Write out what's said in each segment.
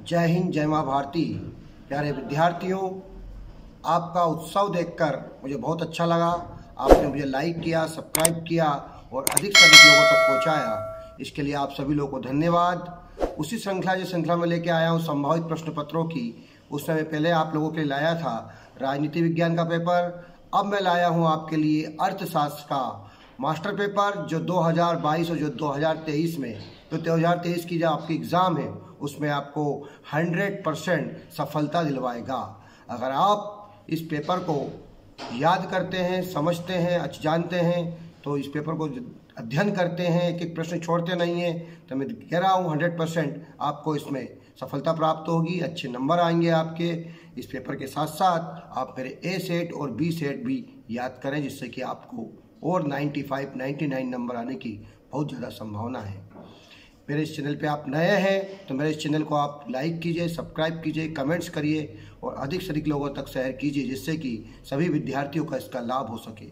जय हिंद, जय माँ भारती। प्यारे विद्यार्थियों, आपका उत्सव देखकर मुझे बहुत अच्छा लगा। आपने मुझे लाइक किया, सब्सक्राइब किया और अधिक से अधिक लोगों तक पहुँचाया। इसके लिए आप सभी लोगों को धन्यवाद। उसी श्रृंखला में लेके आया हूँ संभावित प्रश्न पत्रों की। उस समय पहले आप लोगों के लिए लाया था राजनीति विज्ञान का पेपर। अब मैं लाया हूँ आपके लिए अर्थशास्त्र का मास्टर पेपर, जो 2022 और जो 2023 में जो 2023 की जो आपकी एग्ज़ाम है उसमें आपको 100% सफलता दिलवाएगा। अगर आप इस पेपर को याद करते हैं, समझते हैं, जानते हैं, तो इस पेपर को अध्ययन करते हैं, एक एक प्रश्न छोड़ते नहीं हैं, तो मैं कह रहा हूँ 100% आपको इसमें सफलता प्राप्त होगी। अच्छे नंबर आएंगे आपके। इस पेपर के साथ साथ आप मेरे ए सेट और बी सेट भी याद करें, जिससे कि आपको और 95, 99 नंबर आने की बहुत ज़्यादा संभावना है। मेरे इस चैनल पे आप नए हैं तो मेरे इस चैनल को आप लाइक कीजिए, सब्सक्राइब कीजिए, कमेंट्स करिए और अधिक से अधिक लोगों तक शेयर कीजिए, जिससे कि सभी विद्यार्थियों का इसका लाभ हो सके।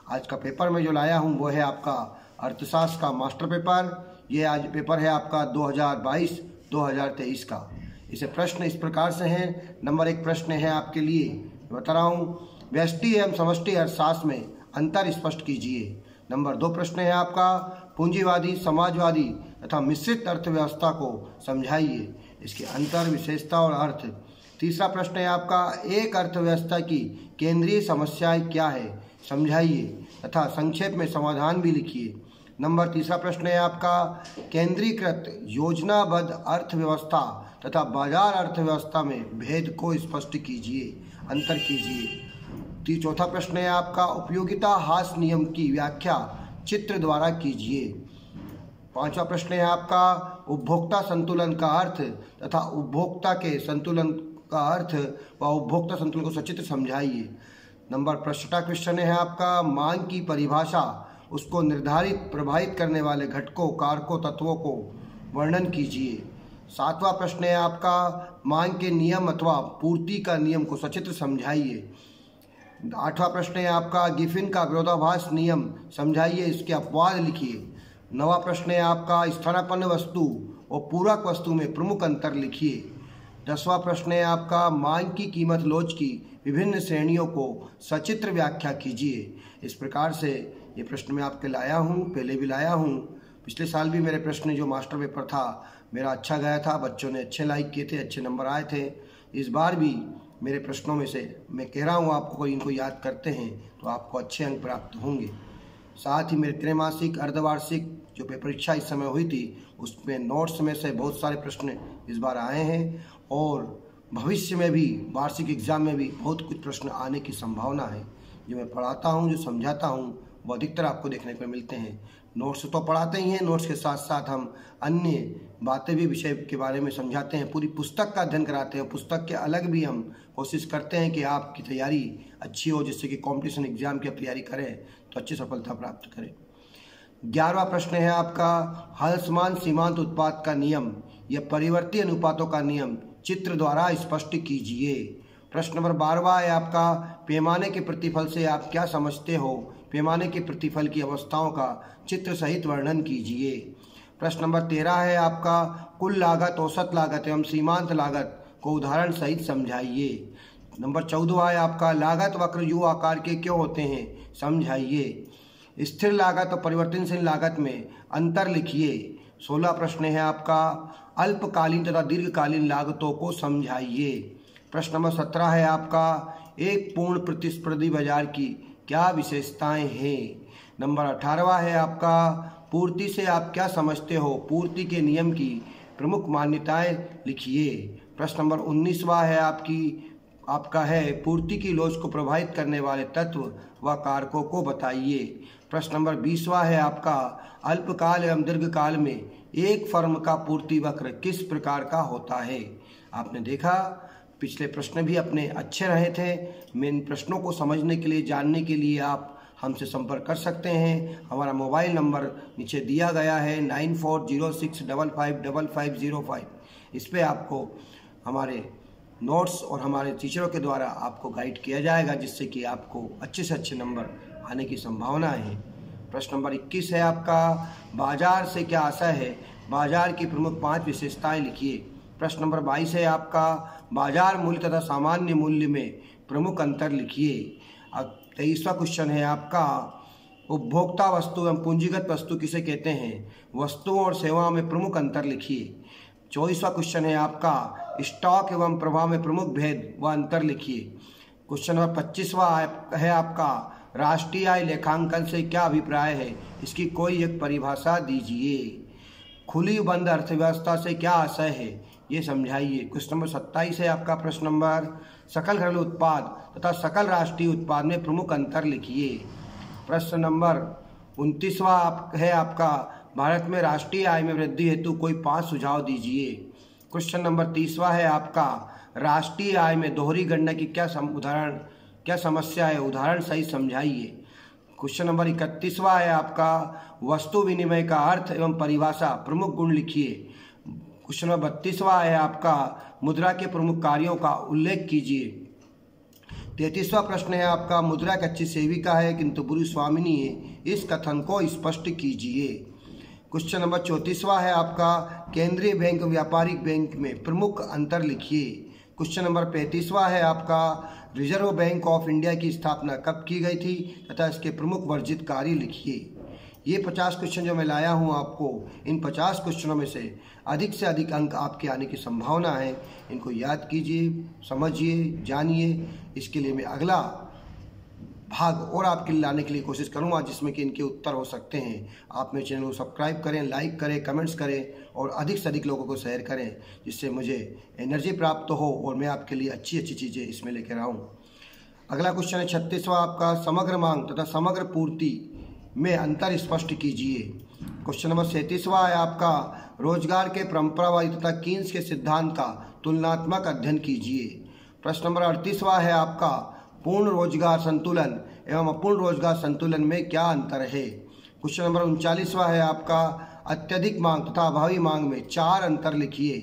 आज का पेपर में जो लाया हूँ वो है आपका अर्थशास्त्र का मास्टर पेपर। ये आज पेपर है आपका 2022-2023 का। इसे प्रश्न इस प्रकार से हैं। नंबर 1 प्रश्न है आपके लिए, बता रहा हूँ, व्यष्टि एवं समष्टि अर्थशास्त्र में अंतर स्पष्ट कीजिए। नंबर 2 प्रश्न है आपका, पूंजीवादी, समाजवादी तथा मिश्रित अर्थव्यवस्था को समझाइए, इसके अंतर, विशेषता और अर्थ। तीसरा प्रश्न है आपका, एक अर्थव्यवस्था की केंद्रीय समस्याएं क्या है, समझाइए तथा संक्षेप में समाधान भी लिखिए। नंबर 3 प्रश्न है आपका, केंद्रीकृत योजनाबद्ध अर्थव्यवस्था तथा बाजार अर्थव्यवस्था में भेद को स्पष्ट कीजिए, अंतर कीजिए। 4था प्रश्न है आपका, उपयोगिता हास नियम की व्याख्या चित्र द्वारा कीजिए। 5वां प्रश्न है आपका, उपभोक्ता संतुलन का अर्थ तथा उपभोक्ता के संतुलन का अर्थ व उपभोक्ता संतुलन को सचित्र समझाइए। नंबर 5वां क्वेश्चन है आपका, मांग की परिभाषा, उसको निर्धारित प्रभावित करने वाले घटकों, कारकों, तत्वों को वर्णन कीजिए। 7वां प्रश्न है आपका, मांग के नियम अथवा पूर्ति का नियम को सचित्र समझाइए। 8वां प्रश्न है आपका, गिफिन का विरोधाभास नियम समझाइए, इसके अपवाद लिखिए। 9वां प्रश्न है आपका, स्थानापन्न वस्तु और पूरक वस्तु में प्रमुख अंतर लिखिए। 10वां प्रश्न है आपका, मांग की कीमत लोच की विभिन्न श्रेणियों को सचित्र व्याख्या कीजिए। इस प्रकार से ये प्रश्न मैं आपके लाया हूँ, पहले भी लाया हूँ। पिछले साल भी मेरे प्रश्न जो मास्टर पेपर था मेरा अच्छा गया था, बच्चों ने अच्छे लाइक किए थे, अच्छे नंबर आए थे। इस बार भी मेरे प्रश्नों में से मैं कह रहा हूँ आपको, इनको याद करते हैं तो आपको अच्छे अंक प्राप्त होंगे। साथ ही मेरे त्रैमासिक, अर्धवार्षिक जो परीक्षा इस समय हुई थी उसमें नोट्स में से बहुत सारे प्रश्न इस बार आए हैं और भविष्य में भी वार्षिक एग्जाम में भी बहुत कुछ प्रश्न आने की संभावना है। जो मैं पढ़ाता हूँ, जो समझाता हूँ, वो अधिकतर आपको देखने को मिलते हैं। नोट्स तो पढ़ाते ही हैं, नोट्स के साथ साथ हम अन्य बातें भी विषय के बारे में समझाते हैं, पूरी पुस्तक का अध्ययन कराते हैं। पुस्तक के अलग भी हम कोशिश करते हैं कि आपकी तैयारी अच्छी हो, जिससे कि कॉम्पिटिशन एग्जाम की तैयारी करें तो अच्छी सफलता प्राप्त करें। 11वां प्रश्न है आपका, हल सीमांत उत्पाद का नियम या परिवर्ती अनुपातों का नियम चित्र द्वारा स्पष्ट कीजिए। प्रश्न नंबर 12वां है आपका, पैमाने के प्रतिफल से आप क्या समझते हो, पैमाने के प्रतिफल की अवस्थाओं का चित्र सहित वर्णन कीजिए। प्रश्न नंबर 13 है आपका, कुल लागत, औसत लागत एवं सीमांत लागत को उदाहरण सहित समझाइए। नंबर 14 है आपका, लागत वक्र यू आकार के क्यों होते हैं, समझाइए। स्थिर लागत और परिवर्तनशील लागत में अंतर लिखिए। 16 प्रश्न है आपका, अल्पकालीन तथा दीर्घकालीन लागतों को समझाइए। प्रश्न नंबर 17 है आपका, एक पूर्ण प्रतिस्पर्धी बाजार की क्या विशेषताएं हैं। नंबर 18वां है आपका, पूर्ति से आप क्या समझते हो, पूर्ति के नियम की प्रमुख मान्यताएं लिखिए। प्रश्न नंबर 19वां है आपका है, पूर्ति की लोच को प्रभावित करने वाले तत्व व कारकों को बताइए। प्रश्न नंबर 20वां है आपका, अल्पकाल एवं दीर्घकाल में एक फर्म का पूर्ति वक्र किस प्रकार का होता है। आपने देखा पिछले प्रश्न भी अपने अच्छे रहे थे। मैं इन प्रश्नों को समझने के लिए, जानने के लिए आप हमसे संपर्क कर सकते हैं। हमारा मोबाइल नंबर नीचे दिया गया है 9406555505। इस पर आपको हमारे नोट्स और हमारे टीचरों के द्वारा आपको गाइड किया जाएगा, जिससे कि आपको अच्छे से अच्छे नंबर आने की संभावना है। प्रश्न नंबर 21 है आपका, बाजार से क्या आशय है, बाजार की प्रमुख 5 विशेषताएं लिखिए। प्रश्न नंबर 22 है आपका बाजार मूल्य तथा सामान्य मूल्य में प्रमुख अंतर लिखिए। अब 23वां क्वेश्चन है आपका उपभोक्ता वस्तु एवं पूंजीगत वस्तु किसे कहते हैं, वस्तुओं और सेवाओं में प्रमुख अंतर लिखिए। 24वां क्वेश्चन है आपका स्टॉक एवं प्रवाह में प्रमुख भेद व अंतर लिखिए। क्वेश्चन नंबर 25वां है आपका राष्ट्रीय आय लेखांकन से क्या अभिप्राय है, इसकी कोई एक परिभाषा दीजिए। खुली बंद अर्थव्यवस्था से क्या आशय है, ये समझाइए। क्वेश्चन नंबर 27 है आपका प्रश्न नंबर सकल घरेलू उत्पाद तथा सकल राष्ट्रीय उत्पाद में प्रमुख अंतर लिखिए। प्रश्न नंबर 29वां है आपका भारत में राष्ट्रीय आय में वृद्धि हेतु कोई 5 सुझाव दीजिए। क्वेश्चन नंबर 30वां है आपका राष्ट्रीय आय में दोहरी गणना की क्या समस्या है, उदाहरण सही समझाइए। क्वेश्चन नंबर 31वां है आपका वस्तु विनिमय का अर्थ एवं परिभाषा प्रमुख गुण लिखिए। क्वेश्चन नंबर 32वां है आपका मुद्रा के प्रमुख कार्यों का उल्लेख कीजिए। 33वां प्रश्न है आपका मुद्रा एक अच्छी सेविका है किंतु बुरी स्वामिनी है, इस कथन को स्पष्ट कीजिए। क्वेश्चन नंबर 34वां है आपका केंद्रीय बैंक व्यापारिक बैंक में प्रमुख अंतर लिखिए। क्वेश्चन नंबर 35वां है आपका रिजर्व बैंक ऑफ इंडिया की स्थापना कब की गई थी तथा इसके प्रमुख वर्जित कार्य लिखिए। ये 50 क्वेश्चन जो मैं लाया हूँ आपको, इन 50 क्वेश्चनों में से अधिक अंक आपके आने की संभावना है। इनको याद कीजिए, समझिए, जानिए। इसके लिए मैं अगला भाग और आपके लिए लाने के लिए कोशिश करूंगा जिसमें कि इनके उत्तर हो सकते हैं। आप मेरे चैनल को सब्सक्राइब करें, लाइक करें, कमेंट्स करें और अधिक से अधिक लोगों को शेयर करें, जिससे मुझे एनर्जी प्राप्त हो और मैं आपके लिए अच्छी चीज़ें इसमें लेकर आऊँ। अगला क्वेश्चन है 36वां आपका समग्र मांग तथा समग्र पूर्ति में अंतर स्पष्ट कीजिए। क्वेश्चन नंबर 37वां है आपका रोजगार के परंपरावादी तथा कीन्स के सिद्धांत का तुलनात्मक अध्ययन कीजिए। प्रश्न नंबर 38वां है आपका पूर्ण रोजगार संतुलन एवं अपूर्ण रोजगार संतुलन में क्या अंतर है। क्वेश्चन नंबर 39वां है आपका अत्यधिक मांग तथा अभावी मांग में 4 अंतर लिखिए।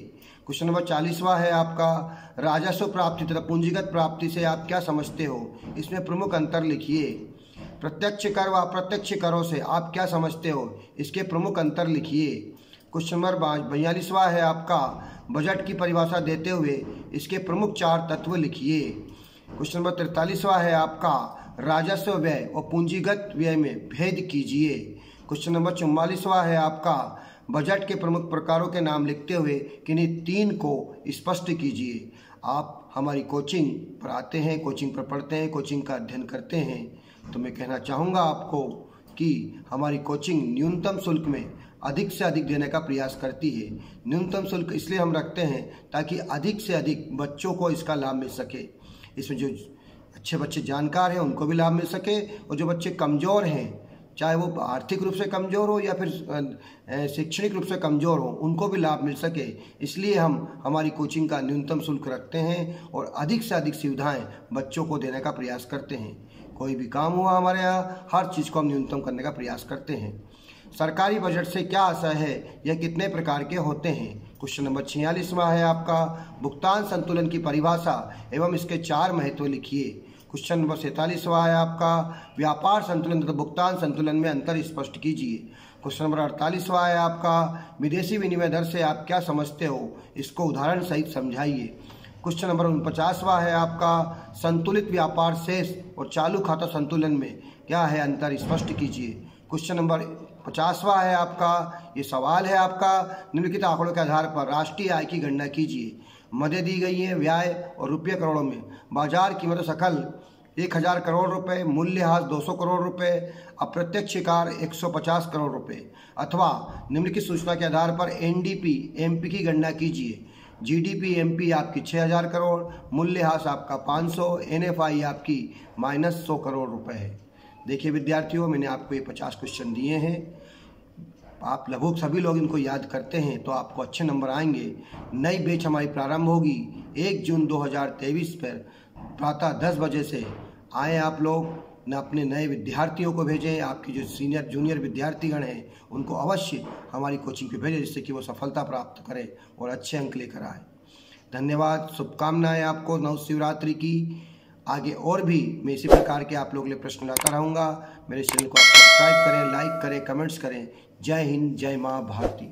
क्वेश्चन नंबर 40वां है आपका राजस्व प्राप्ति तथा पूंजीगत प्राप्ति से आप क्या समझते हो, इसमें प्रमुख अंतर लिखिए। प्रत्यक्ष कर व अप्रत्यक्ष करों से आप क्या समझते हो, इसके प्रमुख अंतर लिखिए। क्वेश्चन नंबर 42वां है आपका बजट की परिभाषा देते हुए इसके प्रमुख 4 तत्व लिखिए। क्वेश्चन नंबर 43वां है आपका राजस्व व्यय और पूंजीगत व्यय में भेद कीजिए। क्वेश्चन नंबर 44वां है आपका बजट के प्रमुख प्रकारों के नाम लिखते हुए किन्हीं 3 को स्पष्ट कीजिए। आप हमारी कोचिंग पर आते हैं, कोचिंग पर पढ़ते हैं, कोचिंग का अध्ययन करते हैं, तो मैं कहना चाहूँगा आपको कि हमारी कोचिंग न्यूनतम शुल्क में अधिक से अधिक देने का प्रयास करती है। न्यूनतम शुल्क इसलिए हम रखते हैं ताकि अधिक से अधिक बच्चों को इसका लाभ मिल सके। इसमें जो अच्छे बच्चे जानकार हैं उनको भी लाभ मिल सके और जो बच्चे कमज़ोर हैं, चाहे वो आर्थिक रूप से कमज़ोर हो या फिर शैक्षणिक रूप से कमज़ोर हो, उनको भी लाभ मिल सके। इसलिए हम हमारी कोचिंग का न्यूनतम शुल्क रखते हैं और अधिक से अधिक सुविधाएं बच्चों को देने का प्रयास करते हैं। कोई भी काम हुआ हमारे यहाँ, हर चीज़ को हम न्यूनतम करने का प्रयास करते हैं। सरकारी बजट से क्या आशय है, यह कितने प्रकार के होते हैं। क्वेश्चन नंबर 46वां है आपका भुगतान संतुलन की परिभाषा एवं इसके 4 महत्व लिखिए। क्वेश्चन नंबर 47वां है आपका व्यापार संतुलन तथा भुगतान संतुलन में अंतर स्पष्ट कीजिए। क्वेश्चन नंबर 48वां है आपका विदेशी विनिमय दर से आप क्या समझते हो, इसको उदाहरण सहित समझाइए। क्वेश्चन नंबर 49वां है आपका संतुलित व्यापार शेष और चालू खाता संतुलन में क्या है अंतर, स्पष्ट कीजिए। क्वेश्चन नंबर 50वां है आपका, ये सवाल है आपका निम्नलिखित आंकड़ों के आधार पर राष्ट्रीय आय की गणना कीजिए। मदे दी गई है व्यय और रुपये करोड़ों में। बाजार कीमत सकल 1000 करोड़ रुपए, मूल्यह्रास 200 करोड़ रुपए, अप्रत्यक्ष कर 150 करोड़ रुपए। अथवा निम्नलिखित सूचना के आधार पर एनडीपी एमपी की गणना कीजिए। जीडीपी एमपी आपकी 6000 करोड़, मूल्यह्रास आपका 500, एनएफआई आपकी -100 करोड़ रुपए है। देखिए विद्यार्थियों, मैंने आपको ये 50 क्वेश्चन दिए हैं। आप लगभग सभी लोग इनको याद करते हैं तो आपको अच्छे नंबर आएंगे। नई बैच हमारी प्रारंभ होगी 1 जून 2023 पर प्रातः 10 बजे से। आएँ आप लोग, न अपने नए विद्यार्थियों को भेजें, आपके जो सीनियर जूनियर विद्यार्थीगण हैं उनको अवश्य हमारी कोचिंग पे भेजें, जिससे कि वो सफलता प्राप्त करें और अच्छे अंक लेकर आए। धन्यवाद, शुभकामनाएं आपको नव शिवरात्रि की। आगे और भी मैं इसी प्रकार के आप लोगों के लिए प्रश्न लाता रहूँगा। मेरे चैनल को आप सब्सक्राइब करें, लाइक करें, कमेंट्स करें। जय हिंद, जय माँ भारती।